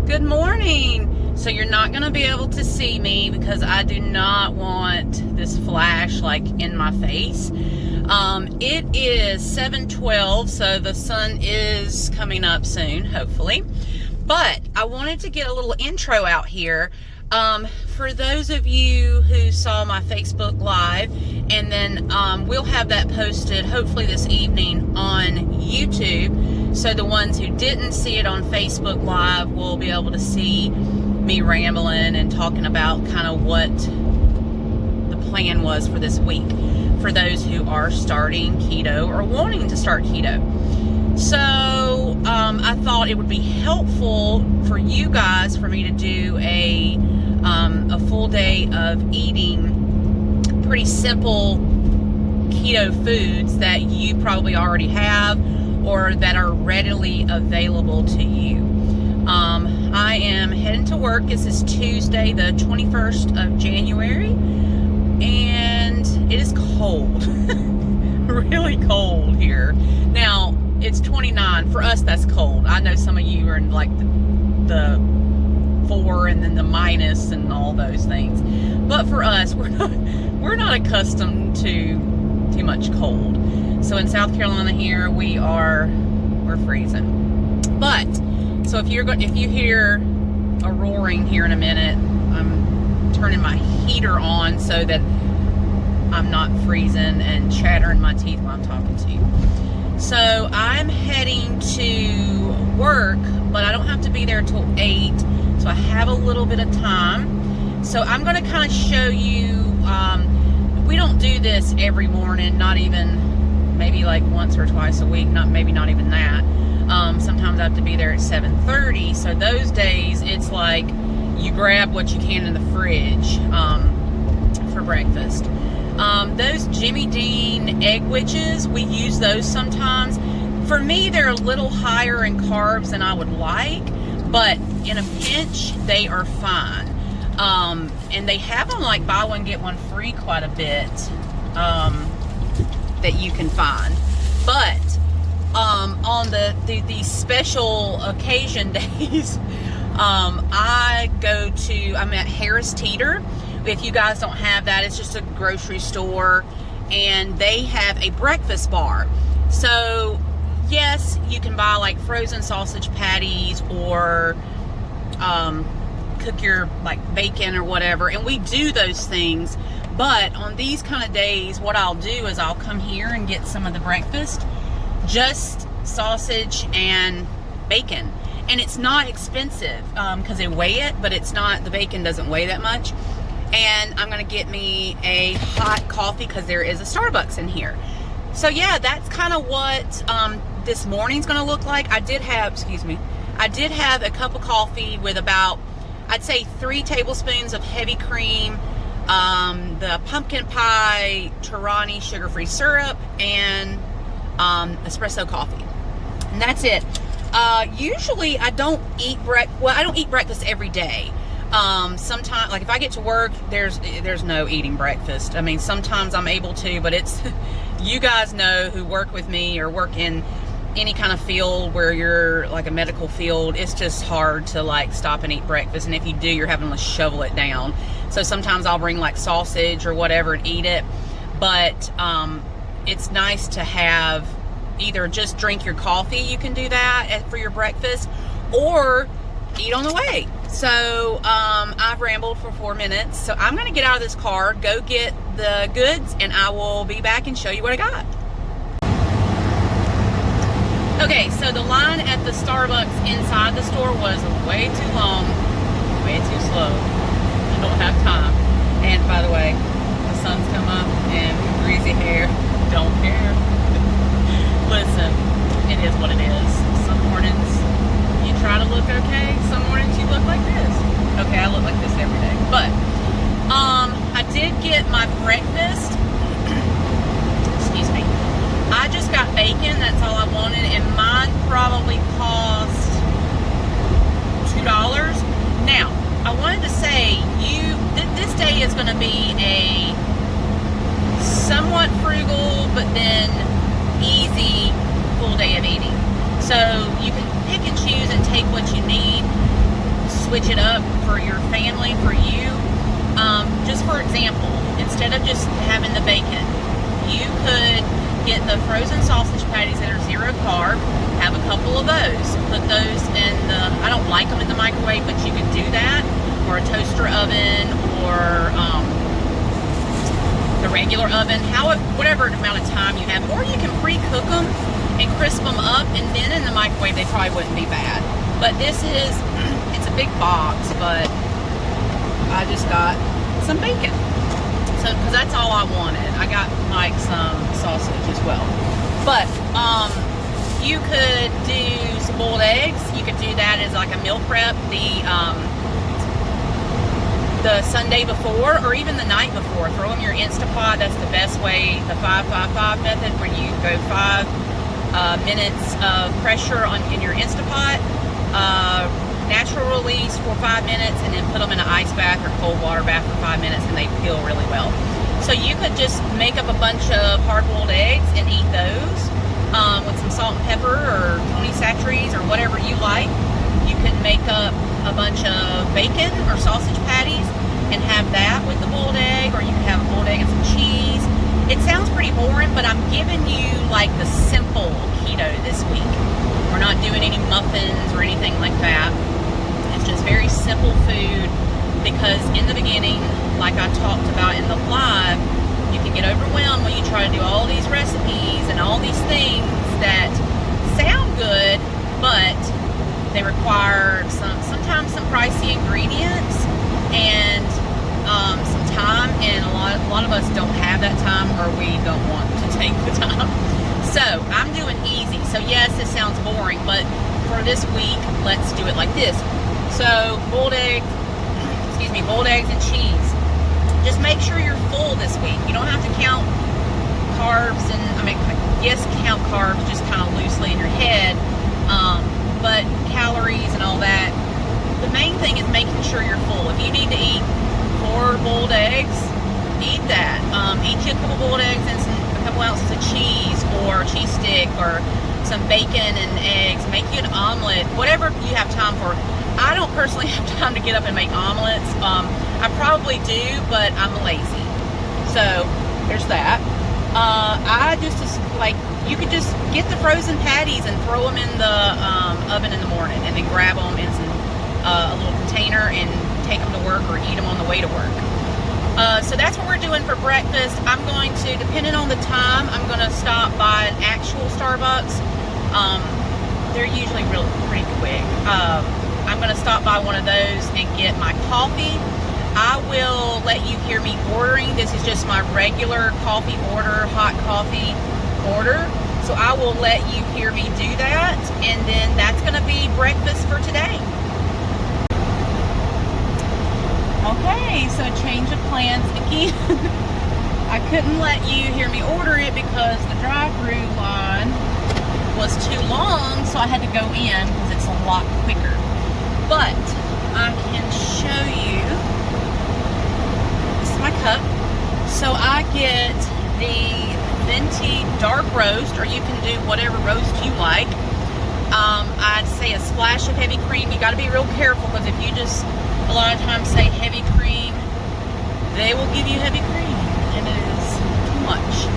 Good morning. So you're not going to be able to see me because I do not want this flash like in my face. It is 7:12, so the sun is coming up soon, hopefully. But I wanted to get a little intro out here. For those of you who saw my Facebook Live, and then we'll have that posted hopefully this evening on YouTube. So the ones who didn't see it on Facebook Live will be able to see me rambling and talking about kind of what the plan was for this week for those who are starting keto or wanting to start keto. So I thought it would be helpful for you guys for me to do a full day of eating pretty simple keto foods that you probably already have or that are readily available to you. I am heading to work. This is Tuesday, the 21st of January, and it is cold. Really cold here. Now, it's 29. For us, that's cold. I know some of you are in like the 4 and then the minus and all those things. But for us, we're not accustomed to too much cold. So in South Carolina here, we're freezing. But so if you hear a roaring here in a minute, I'm turning my heater on so that I'm not freezing and chattering my teeth while I'm talking to you. So I'm heading to work, but I don't have to be there till 8, so I have a little bit of time. So I'm going to kind of show you, we don't do this every morning, not even maybe like once or twice a week, maybe not even that. Sometimes I have to be there at 7:30, so those days it's like you grab what you can in the fridge for breakfast. Those Jimmy Dean egg wedges, we use those sometimes. For me, they're a little higher in carbs than I would like, but in a pinch, they are fine. And they have them like buy one, get one free quite a bit that you can find. But on the special occasion days, I'm at Harris Teeter. If you guys don't have that, it's just a grocery store, and they have a breakfast bar. So yes, you can buy like frozen sausage patties or cook your like bacon or whatever, and we do those things. But on these kind of days, what I'll do is I'll come here and get some of the breakfast, just sausage and bacon. And it's not expensive because they weigh it, but the bacon doesn't weigh that much. And I'm going to get me a hot coffee because there is a Starbucks in here. So yeah, that's kind of what this morning's going to look like. I did have a cup of coffee with about, I'd say 3 tablespoons of heavy cream, the pumpkin pie Torani sugar-free syrup, and espresso coffee. And that's it. Usually I don't eat breakfast every day. Sometimes, like if I get to work, there's no eating breakfast. I mean, sometimes I'm able to, but it's, you guys know who work with me or work in any kind of field where you're like a medical field, it's just hard to like stop and eat breakfast. And if you do, you're having to shovel it down. So sometimes I'll bring like sausage or whatever and eat it. But it's nice to have either just drink your coffee, you can do that for your breakfast, or eat on the way. So I've rambled for 4 minutes, so I'm gonna get out of this car, go get the goods, and I will be back and show you what I got. Okay, so the line at the Starbucks inside the store was way too long, way too slow. I don't have time. And by the way, the sun's come up and greasy hair, don't care. Listen, it is what it is. Some mornings you try to look okay, some mornings you look like this. Okay, I look like this every day. But I did get my breakfast. Excuse me. I just got bacon, that's all I wanted, and mine probably cost $2. Now, I wanted to say, this day is going to be a somewhat frugal, but then easy full day of eating. So you can pick and choose and take what you need. change it up for your family, for you. Just for example, instead of just having the bacon, you could get the frozen sausage patties that are 0 carb, have a couple of those, put those in the, I don't like them in the microwave, but you could do that, or a toaster oven, or the regular oven, whatever amount of time you have, or you can pre-cook them and crisp them up, and then in the microwave they probably wouldn't be bad. But this is, it's a big box, but I just got some bacon. So, because that's all I wanted. I got like some sausage as well. But you could do some boiled eggs. You could do that as like a meal prep the Sunday before, or even the night before. Throw them in your Instapot. That's the best way. The 5-5-5 method, where you go 5 minutes of pressure in your Instapot. Natural release for 5 minutes, and then put them in an ice bath or cold water bath for 5 minutes, and they peel really well. So you could just make up a bunch of hard-boiled eggs and eat those with some salt and pepper, or Tony Chachere's, or whatever you like. You can make up a bunch of bacon or sausage patties and have that with the boiled egg, or you can have a boiled egg and some cheese. It sounds pretty boring, but I'm giving you like the simple keto this week. We're not doing any muffins or anything like that. It's just very simple food, because in the beginning, like I talked about in the live, you can get overwhelmed when you try to do all these recipes and all these things that sound good, but they require sometimes some pricey ingredients and some time, and a lot of us don't have that time, or we don't want to take the time. So I'm doing easy. So yes, it sounds boring, but for this week, let's do it like this. So boiled eggs and cheese. Just make sure you're full this week. You don't have to count carbs, and yes, count carbs just kind of loosely in your head, but calories and all that. The main thing is making sure you're full. If you need to eat 4 boiled eggs, eat that. Eat you a couple boiled eggs and a couple ounces of cheese, or cheese stick, or some bacon and eggs. Make you an omelet, whatever you have time for. I don't personally have time to get up and make omelets. I probably do, but I'm lazy. So there's that. I just like, you could just get the frozen patties and throw them in the oven in the morning, and then grab them in a little container and take them to work, or eat them on the way to work. So that's what we're doing for breakfast. I'm going to, depending on the time, I'm going to stop by an actual Starbucks. They're usually pretty quick. I'm going to stop by one of those and get my coffee. I will let you hear me ordering. This is just my regular coffee order, hot coffee order. So I will let you hear me do that, and then that's going to be breakfast for today. Okay, so change of plans again. I couldn't let you hear me order it because the drive-through line was too long, so I had to go in because it's a lot quicker. But I can show you, this is my cup. So I get the venti dark roast, or you can do whatever roast you like. I'd say a splash of heavy cream. You got to be real careful, because if you just a lot of times say heavy cream, they will give you heavy cream, and it is too much.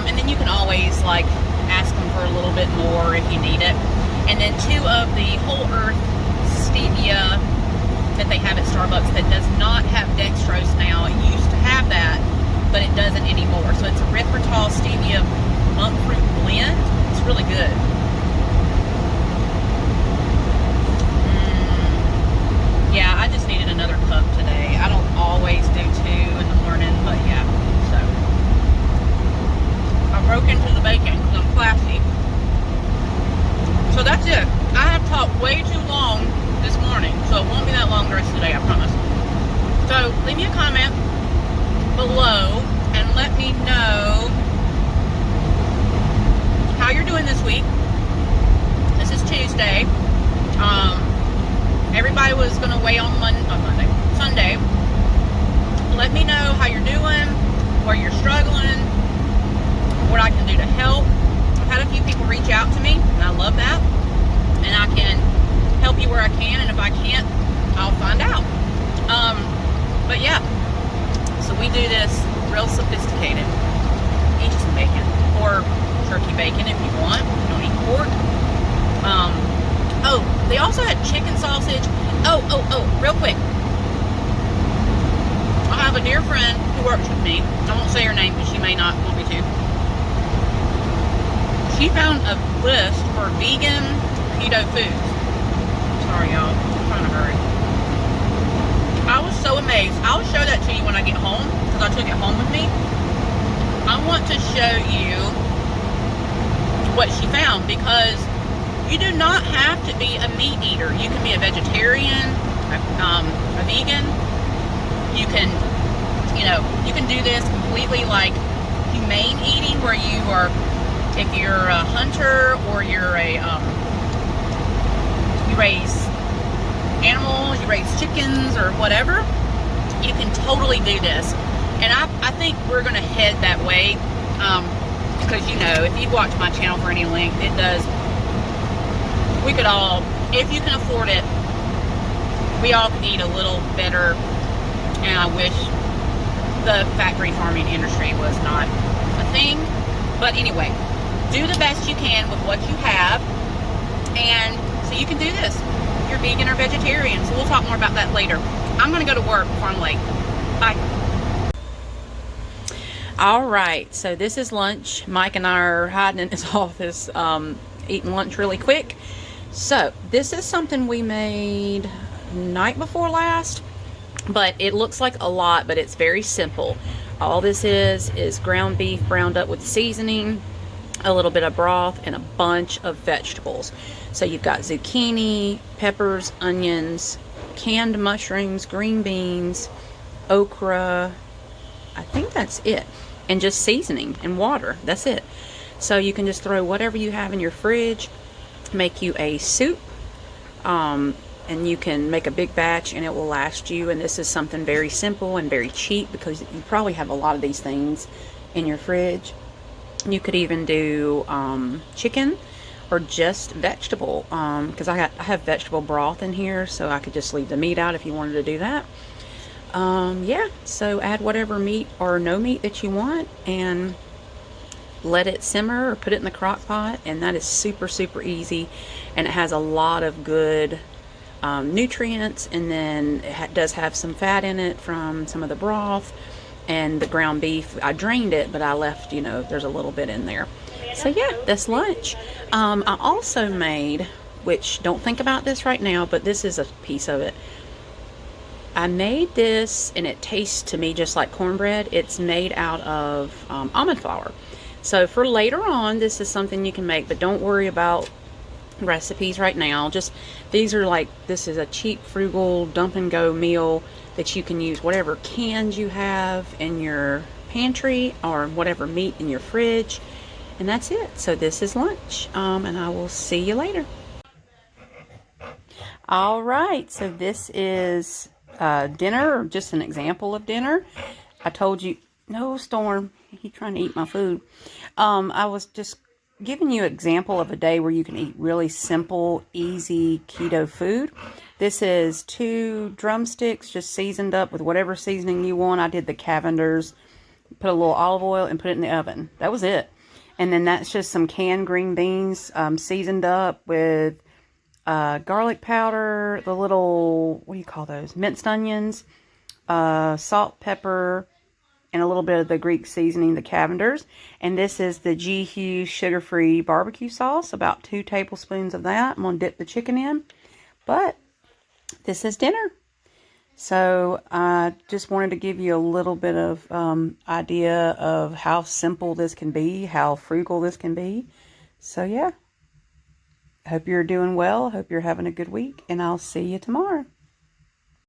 And then you can always like ask them for a little bit more if you need it. And then 2 of the whole earth stevia that they have at Starbucks that does not have dextrose now. It used to have that, but it doesn't anymore. So it's a erythritol stevia monk fruit blend. It's really good. Yeah, I just needed another cup today. I don't always do 2 in the morning, but yeah. So I broke into the bacon because I'm classy. So that's it. I have talked way too long this morning, so it won't be that long the rest of the day, I promise. So leave me a comment below and let me know how you're doing this week. This is Tuesday. Everybody was going to weigh on Sunday. Let me know how you're doing, where you're struggling, what I can do to help. I've had a few people reach out to me, and I love that. And I can help you where I can, and if I can't, I'll find out. But yeah, so we do this real sophisticated. Eat some bacon, or turkey bacon if you want. You don't eat pork. Oh, they also had chicken sausage. Oh, real quick. I have a dear friend who works with me. I won't say her name because she may not want me to. She found a list for vegan keto foods. Sorry, y'all. I'm trying to hurry. I was so amazed. I'll show that to you when I get home because I took it home with me. I want to show you what she found because you do not have to be a meat eater. You can be a vegetarian, a vegan. You can, you can do this completely like humane eating, where you are, if you're a hunter or you're you raise animals, you raise chickens or whatever, you can totally do this. And I think we're going to head that way because, if you've watched my channel for any length, it does. We could all, if you can afford it, we all could eat a little better. And I wish the factory farming industry was not a thing. But anyway, do the best you can with what you have. And so you can do this. If you're vegan or vegetarian. So we'll talk more about that later. I'm going to go to work before I'm late. Bye. All right. So this is lunch. Mike and I are hiding in his office, eating lunch really quick. So this is something we made night before last, but it looks like a lot, but it's very simple. All this is ground beef browned up with seasoning, a little bit of broth, and a bunch of vegetables. So you've got zucchini, peppers, onions, canned mushrooms, green beans, okra. I think that's it. And just seasoning and water. That's it. So you can just throw whatever you have in your fridge, make you a soup, and you can make a big batch and it will last you. And this is something very simple and very cheap because you probably have a lot of these things in your fridge. You could even do chicken or just vegetable, because I have vegetable broth in here, so I could just leave the meat out if you wanted to do that. Yeah, so add whatever meat or no meat that you want and let it simmer or put it in the crock pot, and that is super easy, and it has a lot of good nutrients, and then it does have some fat in it from some of the broth and the ground beef. I drained it, but I left, there's a little bit in there. So yeah, that's lunch. I also made, which don't think about this right now, but this is a piece of it. I made this and it tastes to me just like cornbread. It's made out of almond flour. So for later on, this is something you can make, but don't worry about recipes right now. Just, this is a cheap, frugal, dump and go meal that you can use whatever cans you have in your pantry or whatever meat in your fridge. And that's it. So this is lunch. And I will see you later. All right. So this is dinner, or just an example of dinner. I told you, no, Storm, he's trying to eat my food. I was just giving you an example of a day where you can eat really simple, easy keto food. This is 2 drumsticks just seasoned up with whatever seasoning you want. I did the Cavender's, put a little olive oil and put it in the oven. That was it. And then that's just some canned green beans seasoned up with garlic powder, the little, what do you call those? Minced onions, salt, pepper, and a little bit of the Greek seasoning, the Cavender's. And this is the G. Hughes sugar-free barbecue sauce, about 2 tablespoons of that. I'm going to dip the chicken in. But this is dinner. So I just wanted to give you a little bit of idea of how simple this can be, how frugal this can be. So yeah. Hope you're doing well. Hope you're having a good week. And I'll see you tomorrow.